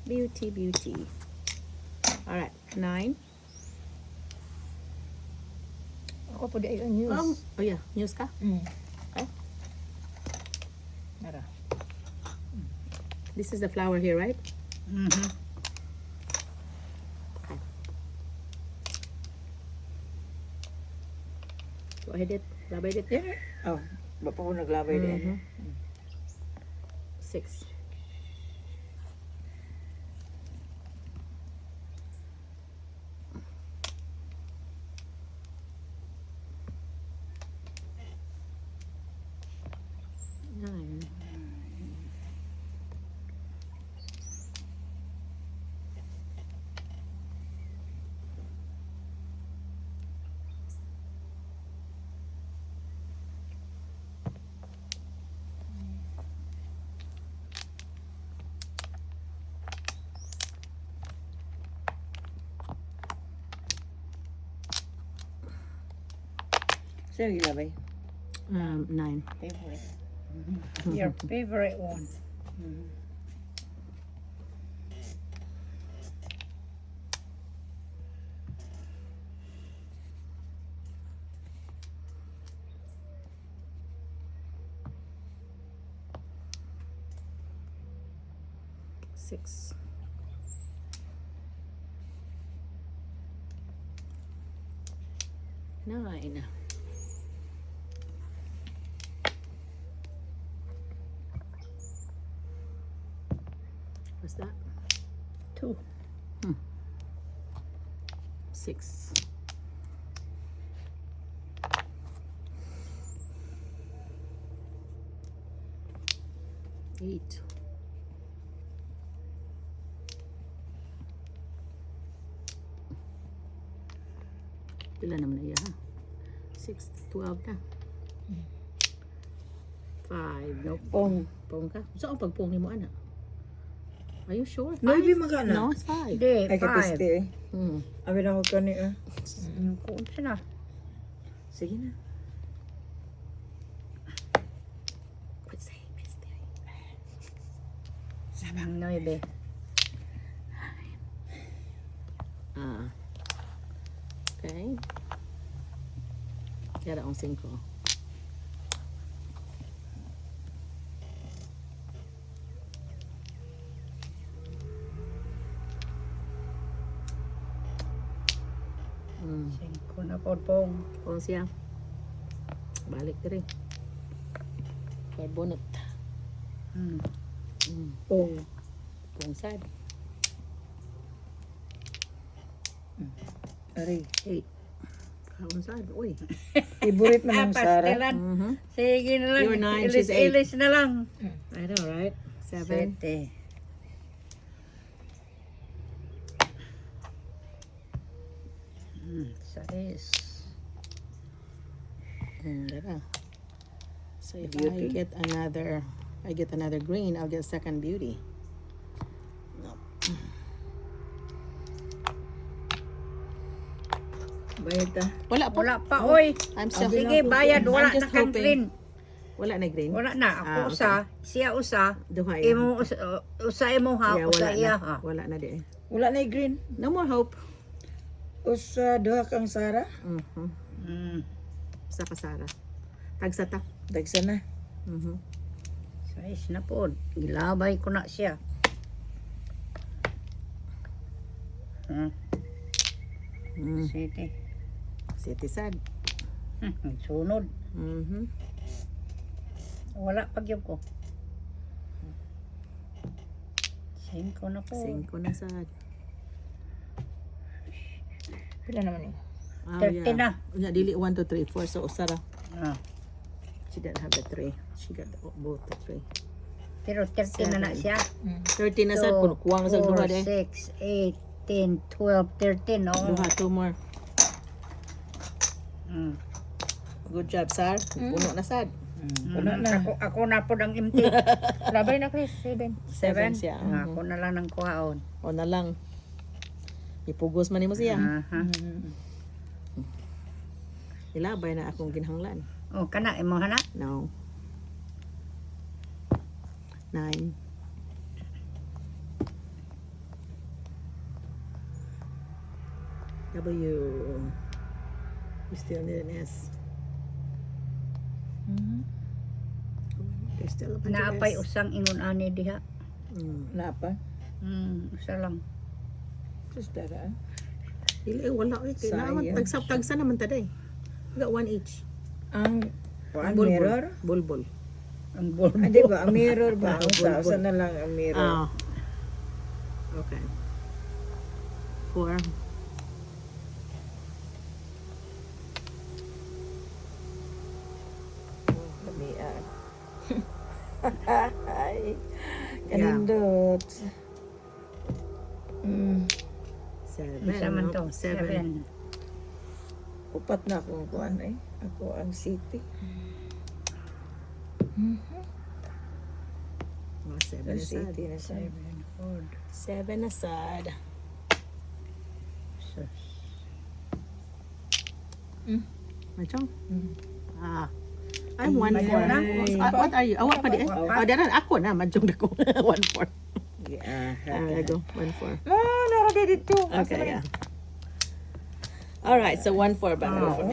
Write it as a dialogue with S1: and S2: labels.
S1: Beauty, beauty. All right, 9.
S2: Ako po di ayo news.
S1: Oh yeah, news ka? Okay.
S2: Nara.
S1: This is the flower here, right?
S2: Mhm.
S1: Okay. Go ahead, it. Labay it.
S2: Oh, bapa ko naglabay din.
S1: 6.
S2: Sa'yo gilabay?
S1: 9.
S2: Favorite. Your favorite one.
S1: Six. Nine. What's that?
S2: 2.
S1: 6. Eight. Pila naman na iya ha? 6, 12 na. 5. No,
S2: Pong.
S1: pong ka. Saan ang pagpong ni mo, anak? Are you sure?
S2: No,
S1: 5?
S2: di magana.
S1: No, it's 5.
S2: Di,
S3: Ay,
S2: 5.
S3: kapiste eh. Abi na ko kani ah.
S2: Kung siya na.
S3: Sige na.
S1: Quit saying piste.
S2: 9.
S1: Ah. Okay. Kaya akong 5.
S2: Singko na po pong.
S1: Pong siya. Balik ka rin. Carbonate.
S2: Pong.
S1: Pong sad.
S3: Ari.
S1: 8. Kaon sad. Uy.
S3: Favorite man ng Sara.
S2: Pastilan. Sige na lang.
S1: You're 9, she's 8.
S2: Ilis na lang.
S1: I know, right? 7.
S2: 7. Sais.
S1: And so if
S3: Beauty.
S1: I get another green, I'll get second beauty. No.
S3: Bayad ta.
S1: Wala pa.
S2: Wala pa, oy.
S1: I'm still
S2: Sige, bayad. Wala
S1: I'm just
S2: na kang
S1: hoping.
S2: green.
S1: Wala na green.
S2: Wala na. Ako
S1: Ah, okay.
S2: usa. Siya usa.
S1: Duha yan.
S2: Imo usa imo ha.
S1: Yeah,
S2: Usa
S1: wala
S2: iya
S1: na.
S2: ha.
S1: Wala na di.
S3: Wala na green.
S1: No more hope.
S3: Usa duha kang Sara.
S1: Sa kasara. Tagsa ta.
S3: Dagsa na.
S2: Sais na po. Gilabay ko na siya. Sige.
S1: City sad.
S2: Sunod.
S1: Mhm.
S2: Wala pag yun ko. 5 na po.
S1: 5 na sad.
S2: Pila naman eh?
S1: 30
S2: na.
S1: Unya dili 1 2 3 4 so usara.
S2: Ah.
S1: She didn't have the 3. She got both the 3.
S2: Pero 30 na na siya.
S1: 30 na sad puno kuwang na sa duha de.
S2: 6, 8, 10, 12, 13. Oh.
S1: Duha 2 more.
S2: Mm.
S1: Good job, Sar. Puno na sad.
S3: Wala na.
S2: Ako na po ng empty. Labay na Chris, 7.
S1: 7 siya.
S2: Ako na lang ng kuhaon.
S1: O na lang. Ipugos man nimo siya.
S2: Aha.
S1: Ilabay na akong ginhanglan.
S2: Oh, kana imo hana?
S1: No. 9. W. We still need an S. There's still a bunch of
S2: Naapay
S1: S.
S2: usang ingon ani diha.
S3: Napa?
S2: Usa lang.
S3: Sus dara.
S1: Dili, wala. Kailangan.
S3: Sayang.
S1: Tagsa naman taday. Got one each.
S3: Ang
S1: Bulbul.
S3: mirror?
S1: Bulbul.
S2: Ang bulbo.
S3: Ah, di ba? Ang mirror ba? Ang
S1: Bulbul.
S3: usa na lang ang mirror.
S1: Ah. Okay. 4.
S3: Kami Ay. Kanindot.
S1: 7.
S2: Isa man to.
S1: 7.
S2: 7.
S3: Upat na akong kuan eh. Ako ang city.
S1: Oh, 7
S3: Ang
S1: aside.
S3: city na sa
S1: 7 aside. Machong? Ah. I'm 1-4. What are you? What pa di? Daran ako na. Machong na ko. 1-4.
S3: Yeah.
S1: There you go. 1-4.
S3: No, no, dito.
S1: Okay, yeah. All right, so 1-4 back for me.